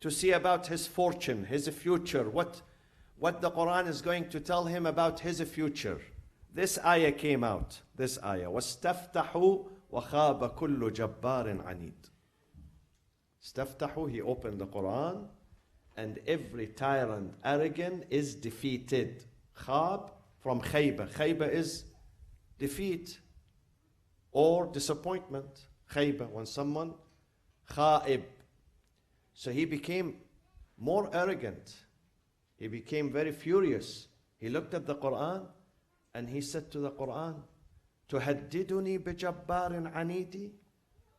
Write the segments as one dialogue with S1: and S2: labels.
S1: to see about his fortune, his future, what the Quran is going to tell him about his future. This ayah came out. This ayah. وَاسْتَفْتَحُوا وَخَابَ كُلُّ جَبَّارٍ عَنِيدٍ. Staftahu, he opened the Quran, and every tyrant, arrogant, is defeated. Khab, from khayba. Khayba is defeat or disappointment. Khayba, when someone, khaib. So he became more arrogant. He became very furious. He looked at the Quran and he said to the Quran, تُهَدِّدُنِي بِجَبَّارٍ عَنِيدٍ.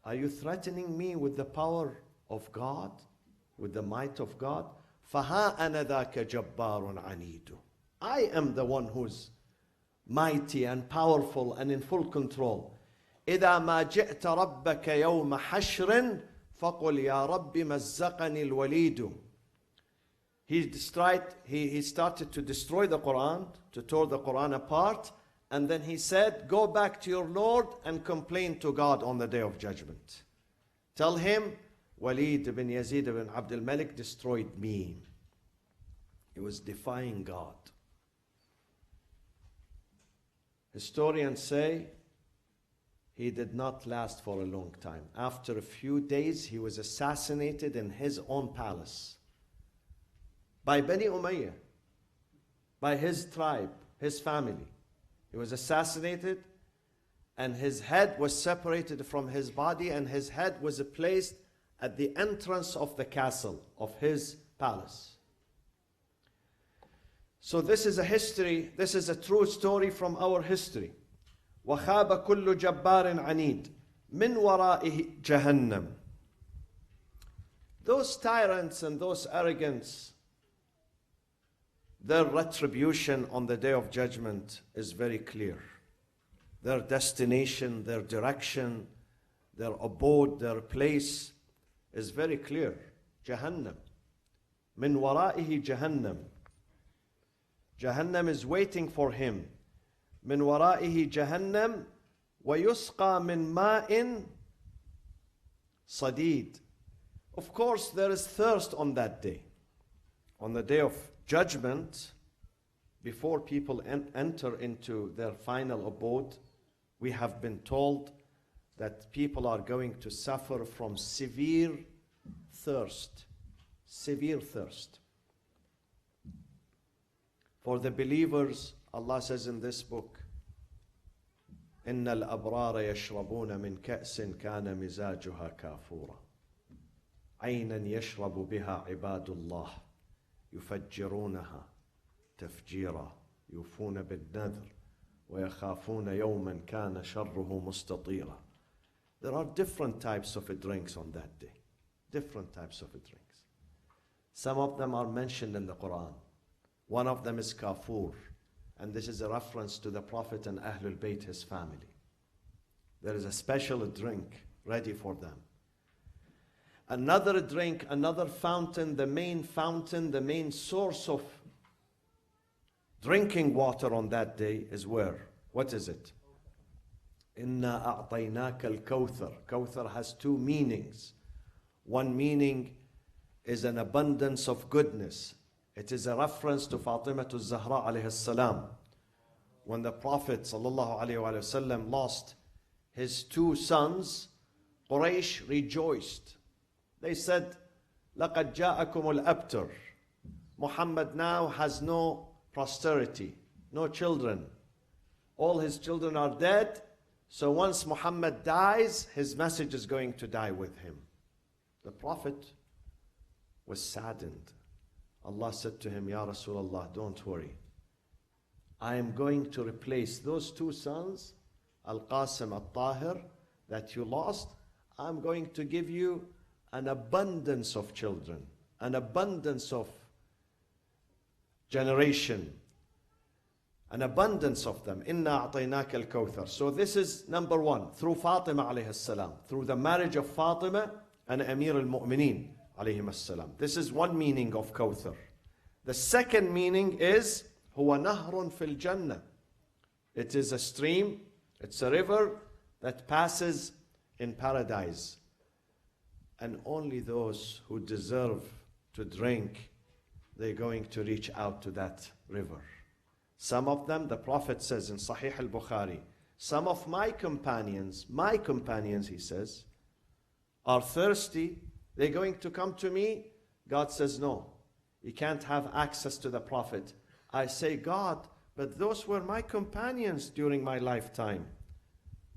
S1: Are you threatening me with the power of God, with the might of God? فَهَا أَنَا ذَاكَ جَبَّارٌ عَنِيدٌ. I am the one who's mighty and powerful and in full control. إِذَا مَا جِئْتَ رَبَّكَ يَوْمَ حَشْرٍ فَقُلْ يَا رَبِّ مَزَّقَنِي الْوَلِيدُ. He started to destroy the Quran, to tear the Quran apart, and then he said, go back to your Lord and complain to God on the Day of Judgment. Tell him, Walid ibn Yazid ibn Abdul Malik destroyed me. He was defying God. Historians say he did not last for a long time. After a few days, he was assassinated in his own palace by Bani Umayyah, by his tribe, his family. He was assassinated, and his head was separated from his body, and his head was placed at the entrance of the castle of his palace. So this is a history, this is a true story from our history. وَخَابَ كُلُّ جَبَّارٍ عَنِيدٍ مِنْ وَرَائِهِ جَهَنَّمْ. Those tyrants and those arrogants, their retribution on the Day of Judgment is very clear. Their destination, their direction, their abode, their place is very clear. Jahannam. Min wara'ihi Jahannam. Jahannam is waiting for him. Min wara'ihi Jahannam wa yusqa min ma'in sadid. Of course, there is thirst on that day. On the Day of Judgment, before people enter into their final abode, we have been told that people are going to suffer from severe thirst. Severe thirst. For the believers, Allah says in this book, إِنَّ الْأَبْرَارَ يَشْرَبُونَ مِنْ كَأْسٍ كَانَ مِزَاجُهَا كَافُورًا عَيْنًا يَشْرَبُ بِهَا عِبَادُ اللَّهِ يفجرونها تفجيرا يوفون بالنذر ويخافون يوما كان شره مستطيرا. There are different types of drinks on that day. Different types of drinks. Some of them are mentioned in the Quran. One of them is kafur, and this is a reference to the Prophet and Ahlul Bayt, his family. There is a special drink ready for them. Another drink, another fountain, the main source of drinking water on that day is where? What is it? Inna a'tainaka al-kawthar. Kawthar has two meanings. One meaning is an abundance of goodness. It is a reference to Fatima al-Zahra alayhi salam. When the Prophet sallallahu alayhi wa sallam lost his two sons, Quraysh rejoiced. They said, لَقَدْ جَاءَكُمُ الْأَبْتَرُ. Muhammad now has no posterity, no children. All his children are dead, so once Muhammad dies, his message is going to die with him. The Prophet was saddened. Allah said to him, Ya Rasulullah, don't worry. I am going to replace those two sons, Al-Qasim, Al-Tahir, that you lost. I'm going to give you an abundance of children, an abundance of generation, an abundance of them. Inna a'tainaka al-kawthar. So this is number one, through Fatima alayhi salam, through the marriage of Fatima and Amir al-Mu'mineen alayhi salam. This is one meaning of Kawthar. The second meaning is huwa nahrun fil jannah. It is a stream, it's a river that passes in paradise. And only those who deserve to drink, they're going to reach out to that river. Some of them, the Prophet says in Sahih al-Bukhari, some of my companions, he says, are thirsty. They're going to come to me. God says, no, you can't have access to the Prophet. I say, God, but those were my companions during my lifetime.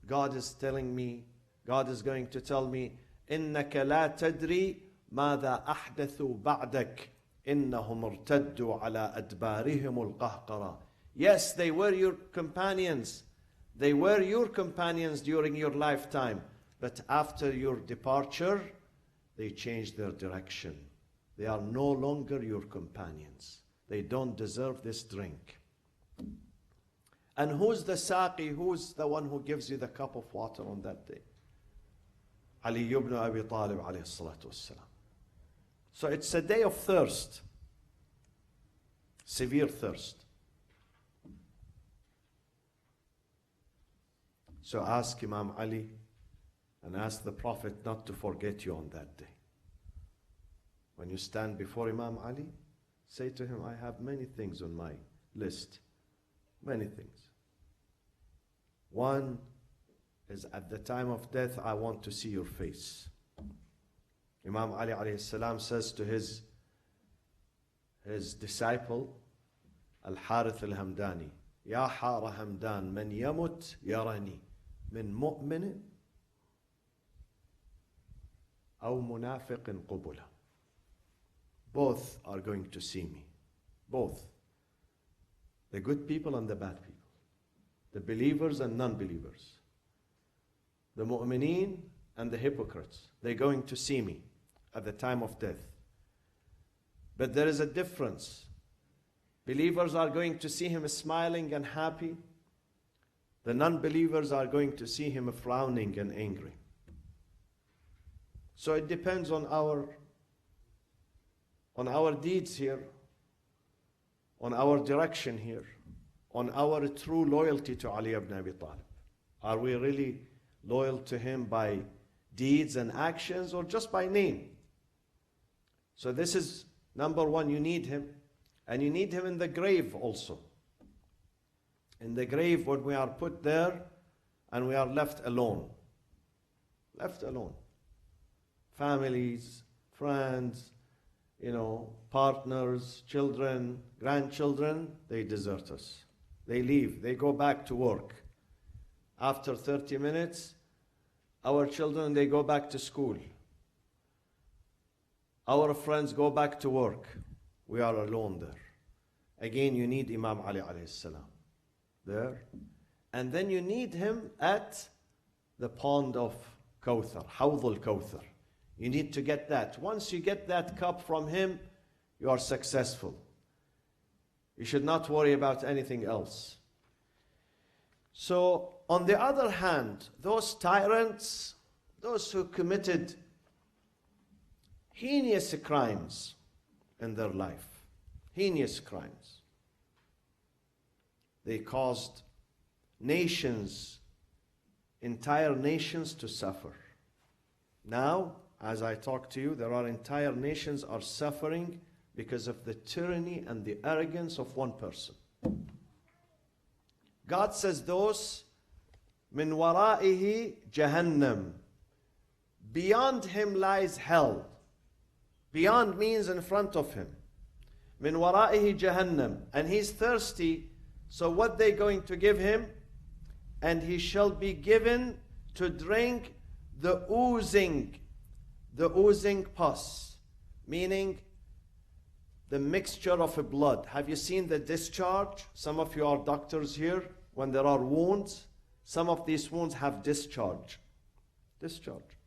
S1: God is telling me, God is going to tell me, إِنَّكَ لَا تَدْرِي مَاذَا أَحْدَثُوا بَعْدَكَ إِنَّهُمْ ارْتَدُّوا عَلَى أَدْبَارِهِمُ الْقَهْقَرَةِ. Yes, they were your companions. They were your companions during your lifetime. But after your departure, they changed their direction. They are no longer your companions. They don't deserve this drink. And who's the saqi? Who's the one who gives you the cup of water on that day? Ali ibn Abi Talib alayhi salatu wassalam. So it's a day of thirst. Severe thirst. So ask Imam Ali and ask the Prophet not to forget you on that day. When you stand before Imam Ali, say to him, I have many things on my list. Many things. One is at the time of death, I want to see your face. Imam Ali alayhi salam says to his disciple, Al-Harith al-Hamdani, Ya Hara Hamdan, man yamut yarani, min mu'minin, aw munafiqin qubula. Both are going to see me. Both. The good people and the bad people. The believers and non-believers. The mu'mineen and the hypocrites. They're going to see me at the time of death. But there is a difference. Believers are going to see him smiling and happy. The non-believers are going to see him frowning and angry. So it depends on our deeds here, on our direction here, on our true loyalty to Ali ibn Abi Talib. Are we really loyal to him by deeds and actions or just by name? So this is number one, you need him. And you need him in the grave also. In the grave when we are put there and we are left alone. Left alone. Families, friends, partners, children, grandchildren, they desert us. They leave, they go back to work. After 30 minutes, our children, they go back to school. Our friends go back to work. We are alone there. Again, you need Imam Ali alayhi salam there. And then you need him at the pond of Kawthar, Hawd al-Kawthar. You need to get that. Once you get that cup from him, you are successful. You should not worry about anything else. So, on the other hand, those tyrants, those who committed heinous crimes in their life, heinous crimes, they caused nations, entire nations to suffer. Now, as I talk to you, there are entire nations are suffering because of the tyranny and the arrogance of one person. God says those min wara'ihi jahannam. Beyond him lies hell. Beyond means in front of him. Min wara'ihi jahannam. And he's thirsty, so what they going to give him? And he shall be given to drink the oozing pus, meaning the mixture of a blood. Have you seen the discharge? Some of you are doctors here. When there are wounds, some of these wounds have discharge. Discharge.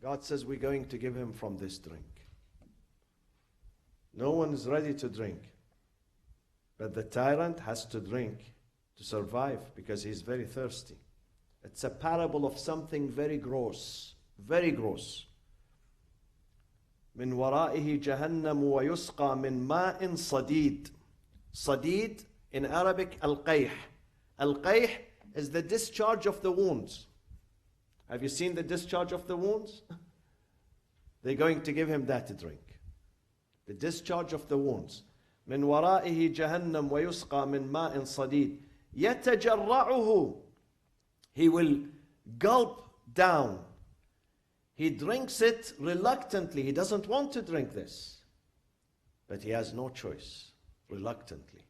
S1: God says we're going to give him from this drink. No one is ready to drink. But the tyrant has to drink to survive because he's very thirsty. It's a parable of something very gross. Very gross. من ورائه جهنم ويسقى من ماء صديد. صديد in Arabic al-qayh. Al-qayh is the discharge of the wounds. Have you seen the discharge of the wounds? They're going to give him that to drink. the discharge of the wounds. من ورائه جهنم ويسقى من ماء صديد يتجرعه. He will gulp down. He drinks it reluctantly. He doesn't want to drink this, but he has no choice, reluctantly.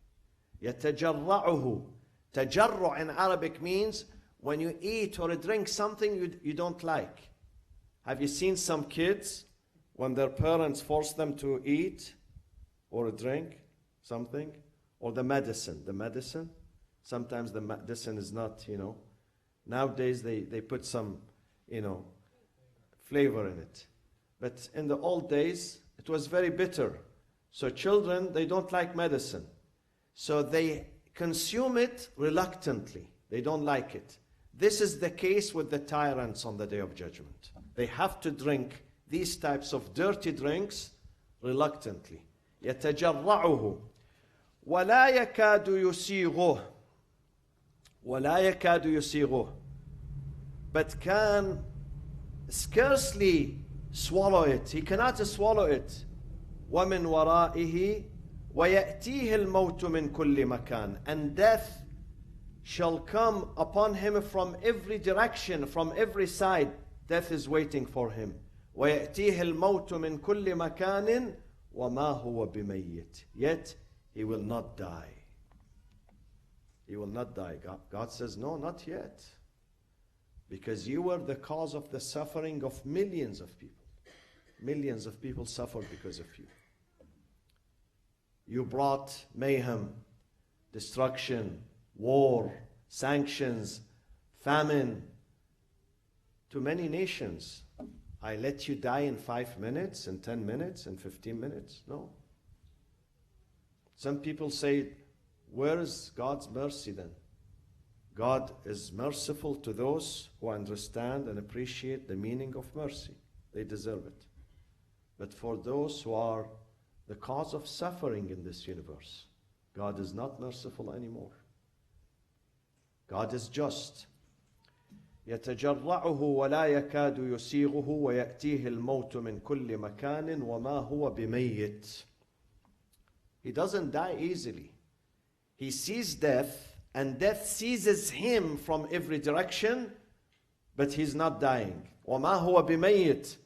S1: يتجرعه. Tajarru' in Arabic means when you eat or drink something you don't like. Have you seen some kids when their parents force them to eat or drink something? Or the medicine. Sometimes the medicine is not, nowadays they put some, flavor in it. But in the old days, it was very bitter. So children, they don't like medicine. So they consume it reluctantly. They don't like it. This is the case with the tyrants on the Day of Judgment. They have to drink these types of dirty drinks reluctantly. يتجرعه ولا يكاد يسيغه. ولا يكاد يسيغه. But can scarcely swallow it. He cannot swallow it. ومن ورائه ويأتيه الموت من كل مكان. And death shall come upon him from every direction, from every side. Death is waiting for him. ويأتيه الموت من كل مكان وما هو بميت. Yet he will not die. He will not die. God says, no, not yet. Because you were the cause of the suffering of millions of people. Millions of people suffered because of you. You brought mayhem, destruction, war, sanctions, famine to many nations. I let you die in 5 minutes, in 10 minutes, in 15 minutes? No. Some people say, where is God's mercy then? God is merciful to those who understand and appreciate the meaning of mercy. They deserve it. But for those who are the cause of suffering in this universe, God is not merciful anymore. God is just. يتجرعه ولا يكاد يسيغه ويأتيه الموت من كل مكان وما هو بميت. He doesn't die easily. He sees death, and death seizes him from every direction, but he's not dying. وما هو بميت.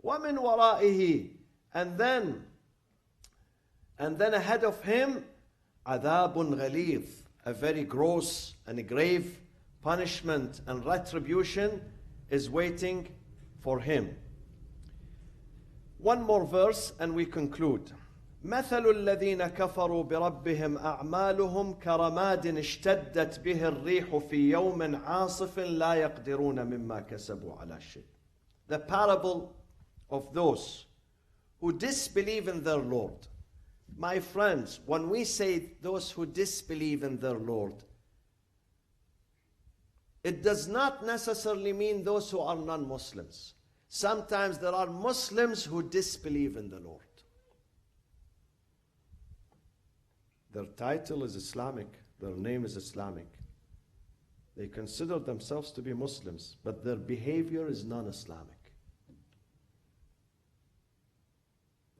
S1: ومن ورائه. And then ahead of him, عذاب غليظ, a very gross and a grave punishment and retribution is waiting for him. One more verse and we conclude. مثل الذين كفروا بربهم أعمالهم كرماد اشتدت به الريح في يوم عاصف لا يقدرون مما كسبوا على شيء. The parable of those who disbelieve in their Lord. My friends, when we say those who disbelieve in their Lord, it does not necessarily mean those who are non-Muslims. Sometimes there are Muslims who disbelieve in the Lord. Their title is Islamic, their name is Islamic. They consider themselves to be Muslims, but their behavior is non-Islamic.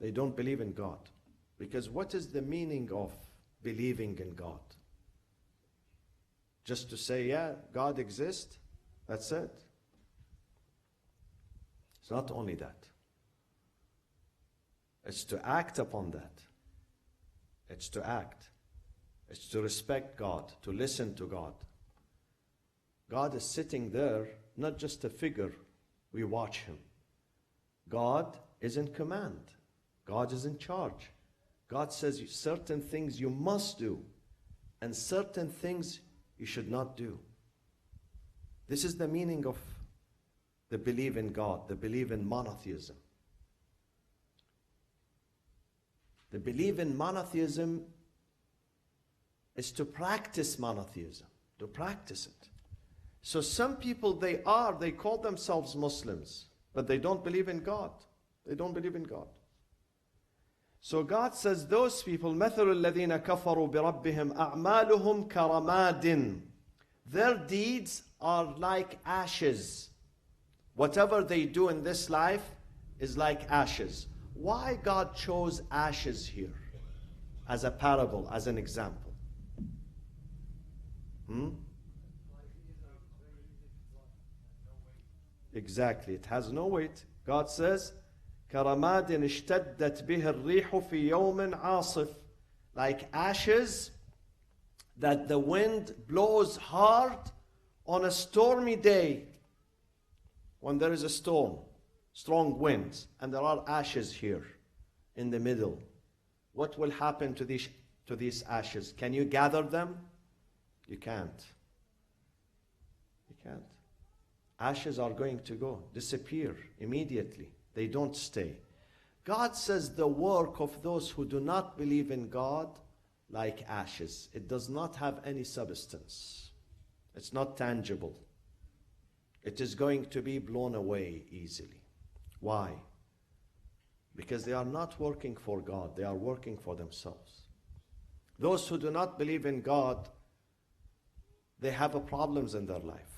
S1: They don't believe in God. Because what is the meaning of believing in God? Just to say, yeah, God exists, that's it. It's not only that. It's to act upon that. It's to act. It's to respect God, to listen to God. God is sitting there, not just a figure. We watch him. God is in command. God is in charge. God says certain things you must do and certain things you should not do. This is the meaning of the belief in God, the belief in monotheism. The belief in monotheism is to practice monotheism, to practice it. So some people, they call themselves Muslims, but they don't believe in God. They don't believe in God. So God says those people, مثل الذين كفروا بربهم أعمالهم كرماد. Their deeds are like ashes. Whatever they do in this life is like ashes. Why God chose ashes here as a parable, as an example? Exactly, it has no weight. God says, كَرَمَادٍ اشْتَدَّتْ بِهِ الرِّيحُ فِي يَوْمٍ عَاصِفٍ, like ashes that the wind blows hard on a stormy day. When there is a storm, strong winds, and there are ashes here in the middle, what will happen to these ashes? Can you gather them? You can't. You can't. Ashes are going to go, disappear immediately. They don't stay. God says the work of those who do not believe in God, like ashes. It does not have any substance. It's not tangible. It is going to be blown away easily. Why? Because they are not working for God. They are working for themselves. Those who do not believe in God, they have problems in their life.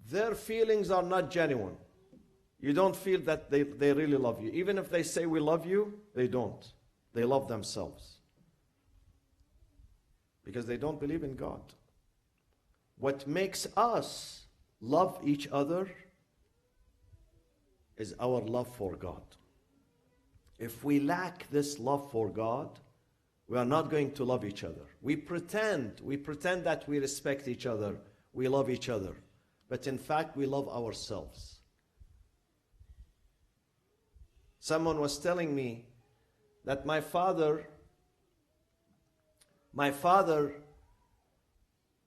S1: Their feelings are not genuine. You don't feel that they really love you. Even if they say we love you, they don't. They love themselves. Because they don't believe in God. What makes us love each other is our love for God. If we lack this love for God, we are not going to love each other. We pretend that we respect each other, we love each other. But in fact, we love ourselves. Someone was telling me that my father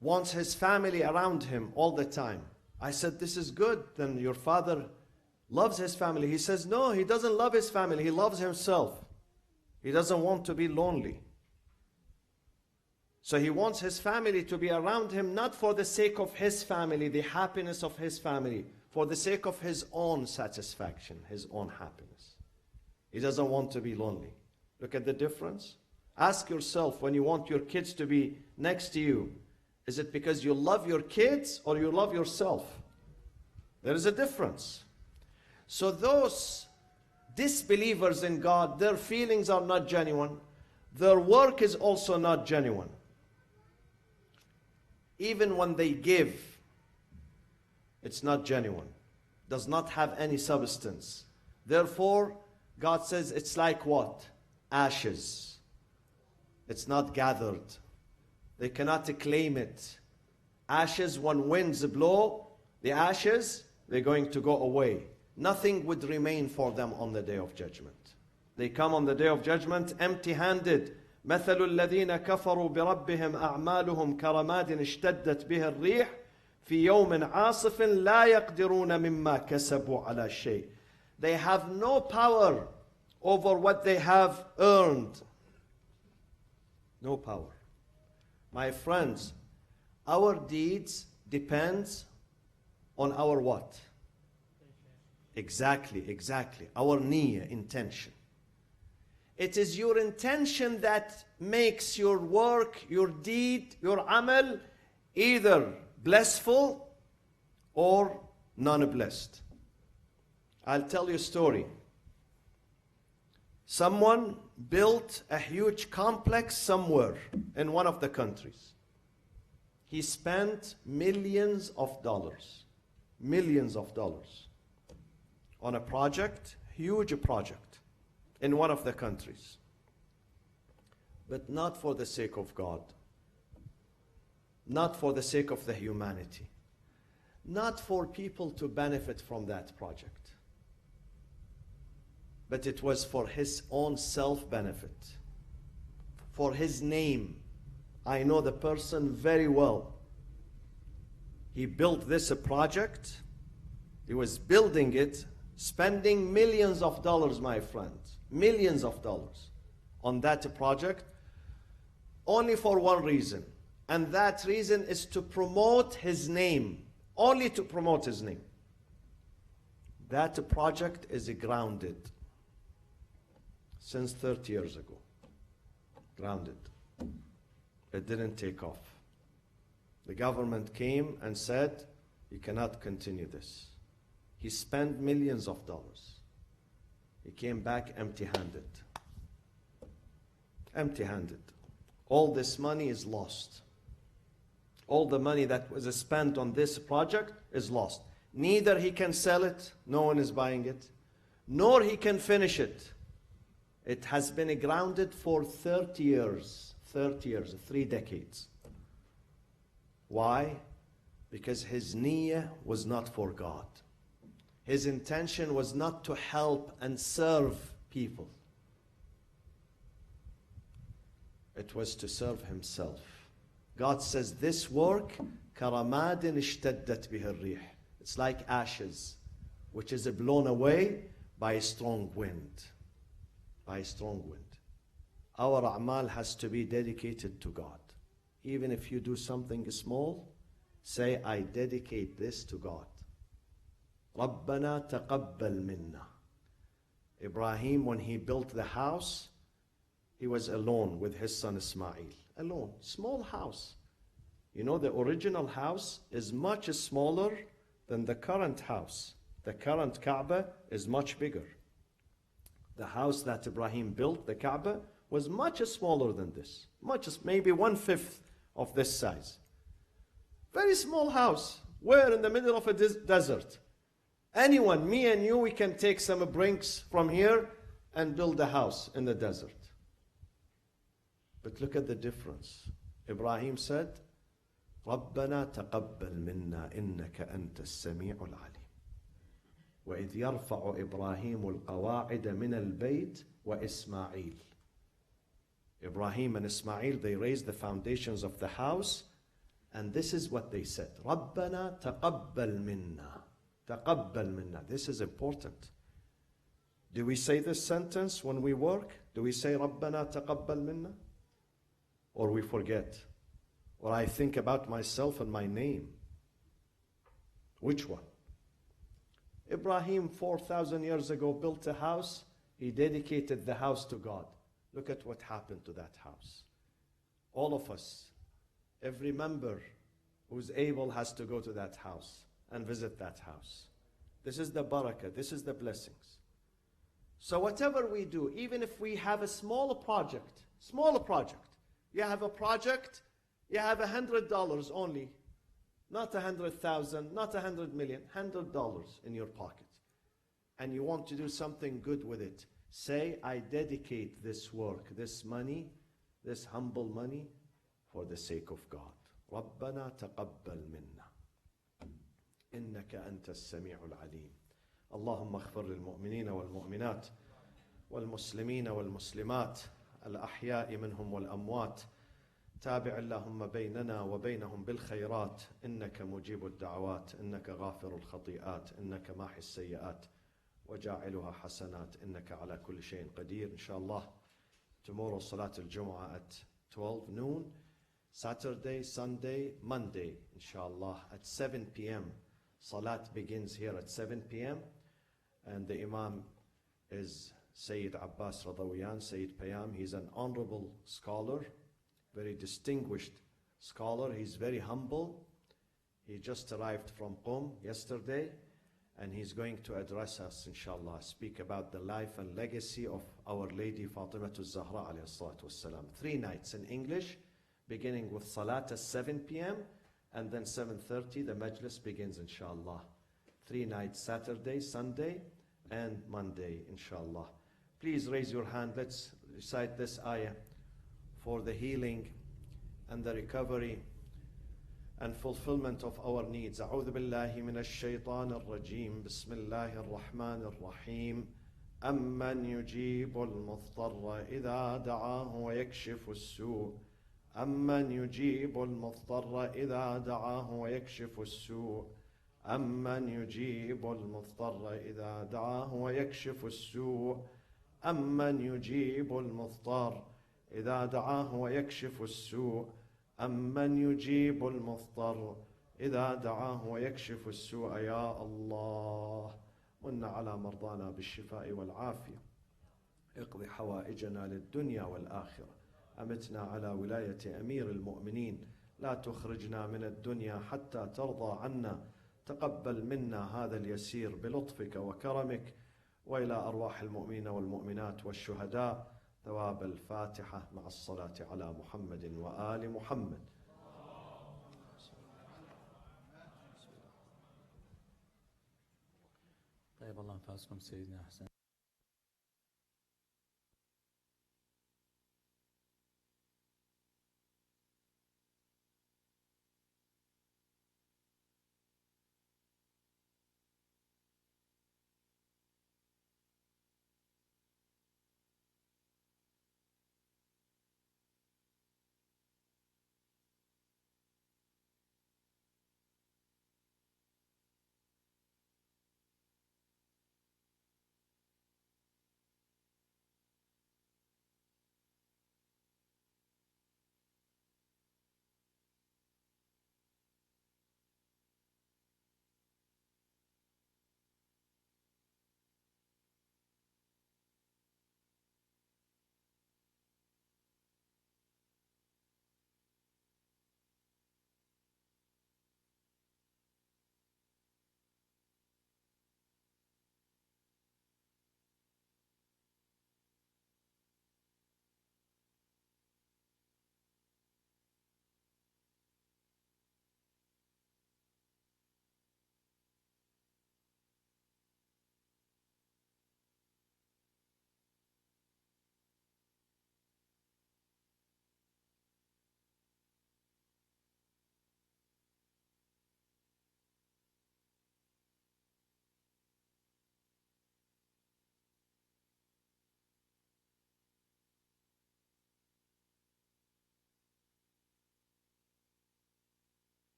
S1: wants his family around him all the time. I said, this is good. Then your father loves his family. He says, no, he doesn't love his family. He loves himself. He doesn't want to be lonely. So he wants his family to be around him, not for the sake of his family, the happiness of his family, for the sake of his own satisfaction, his own happiness. He doesn't want to be lonely. Look at the difference. Ask yourself, when you want your kids to be next to you, is it because you love your kids or you love yourself? There is a difference. So those disbelievers in God, their feelings are not genuine. Their work is also not genuine. Even when they give, it's not genuine. Does not have any substance. Therefore, God says it's like what? Ashes. It's not gathered. They cannot claim it. Ashes, when winds blow, the ashes, they're going to go away. Nothing would remain for them on the day of judgment. They come on the day of judgment empty-handed. مثل الذين كفروا بربهم أعمالهم كرماد اشتدت به الريح في يوم عاصف لا يقدرون مما كسبوا على شيء. They have no power over what they have earned. No power. My friends, our deeds depends on our what? Exactly. Our niyyah, intention. It is your intention that makes your work, your deed, your amal either blissful or non-blessed. I'll tell you a story. Someone built a huge complex somewhere in one of the countries. He spent millions of dollars on a project, huge project, in one of the countries. But not for the sake of God. Not for the sake of the humanity. Not for people to benefit from that project. But it was for his own self-benefit. For his name. I know the person very well. He built this project. He was building it, spending millions of dollars, my friends. Millions of dollars on that project, only for one reason. And that reason is to promote his name. Only to promote his name. That project is grounded since 30 years ago. Grounded. It didn't take off. The government came and said, you cannot continue this. He spent millions of dollars. He came back empty-handed. Empty-handed. All this money is lost. All the money that was spent on this project is lost. Neither he can sell it, no one is buying it, nor he can finish it. It has been grounded for 30 years. 30 years, 3 decades. Why? Because his niyyah was not for God. His intention was not to help and serve people. It was to serve himself. God says this work, كَرَمَادٍ اشْتَدَّتْ بِهِ الرِّيحِ. It's like ashes, which is blown away by a strong wind. By a strong wind. Our a'mal has to be dedicated to God. Even if you do something small, say, I dedicate this to God. رَبَّنَا تَقَبَّلْ مِنَّا. Ibrahim, when he built the house, he was alone with his son Ismail. Alone. Small house. You know, the original house is much smaller than the current house. The current Kaaba is much bigger. The house that Ibrahim built, the Kaaba, was much smaller than this. Maybe 1/5 of this size. Very small house. We're in the middle of a desert. Anyone, me and you, we can take some bricks from here and build a house in the desert. But look at the difference. Ibrahim said, رَبَّنَا تَقَبَّلْ مِنَّا إِنَّكَ أَنْتَ السَّمِيعُ الْعَلِيمُ وَإِذْ يَرْفَعُ إِبْرَاهِيمُ الْقَوَاعِدَ مِنَ الْبَيْتِ وَإِسْمَاعِيلُ. Ibrahim and Ismail, they raised the foundations of the house, and this is what they said. رَبَّنَا تَقَبَّلْ مِنَّا. تَقَبَّلْ مِنَّا. This is important. Do we say this sentence when we work? Do we say رَبَّنَا تَقَبَّلْ مِنَّا? Or we forget? Or I think about myself and my name? Which one? Ibrahim 4,000 years ago built a house. He dedicated the house to God. Look at what happened to that house. All of us, every member who's able has to go to that house and visit that house. This is the barakah, this is the blessings. So whatever we do, even if we have a smaller project, you have a project, you have $100 only, not 100,000, not 100 million, $100 in your pocket, and you want to do something good with it. Say, I dedicate this work, this money, this humble money, for the sake of God. رَبَّنَا تَقَبَّلْ مِنَّا إِنَّكَ أَنْتَ السَّمِيعُ الْعَلِيمُ اللهم اغفر للمؤمنين والمؤمنات والمسلمين والمسلمات الأحياء منهم والأموات تابع اللهم بيننا وبينهم بالخيرات إنك مجيب الدعوات إنك غافر الخطيئات إنك ماحي السيئات وجاعلها حسنات إنك على كل شيء قدير. Inshallah, tomorrow Salat al-Jumu'ah at 12 noon, Saturday, Sunday, Monday, inshallah, at 7 p.m. Salat begins here at 7 p.m. and the Imam is Sayyid Abbas Radawiyan, Sayyid Payam. He's an honorable scholar, very distinguished scholar. He's very humble. He just arrived from Qom yesterday, and he's going to address us, inshallah, speak about the life and legacy of Our Lady Fatimatu Zahra alayhi salatu wassalam. 3 nights in English, beginning with Salat at 7 p.m. and then 7:30 the Majlis begins, inshallah. 3 nights, Saturday, Sunday, and Monday, inshallah. Please raise your hand. Let's recite this ayah for the healing and the recovery and fulfillment of our needs. أعوذ بالله من الشيطان الرجيم. بسم الله الرحمن الرحيم. أمن يجيب المضطر إذا دعاه ويكشف السوء. أمن يجيب المضطر إذا دعاه ويكشف السوء. أمن يجيب المضطر إذا دعاه ويكشف السوء. أمن يجيب المضطر إذا دعاه ويكشف السوء. أمن يجيب المضطر إذا دعاه ويكشف السوء. يا الله من على مرضانا بالشفاء والعافية. اقض حوائجنا للدنيا والآخرة. أمتنا على ولاية أمير المؤمنين. لا تخرجنا من الدنيا حتى ترضى عنا. تقبل منا هذا اليسير بلطفك وكرمك وإلى أرواح المؤمنين والمؤمنات والشهداء ثواب الفاتحة مع الصلاة على محمد وآل محمد.
S2: طيب الله أنفاسكم سيدنا حسن.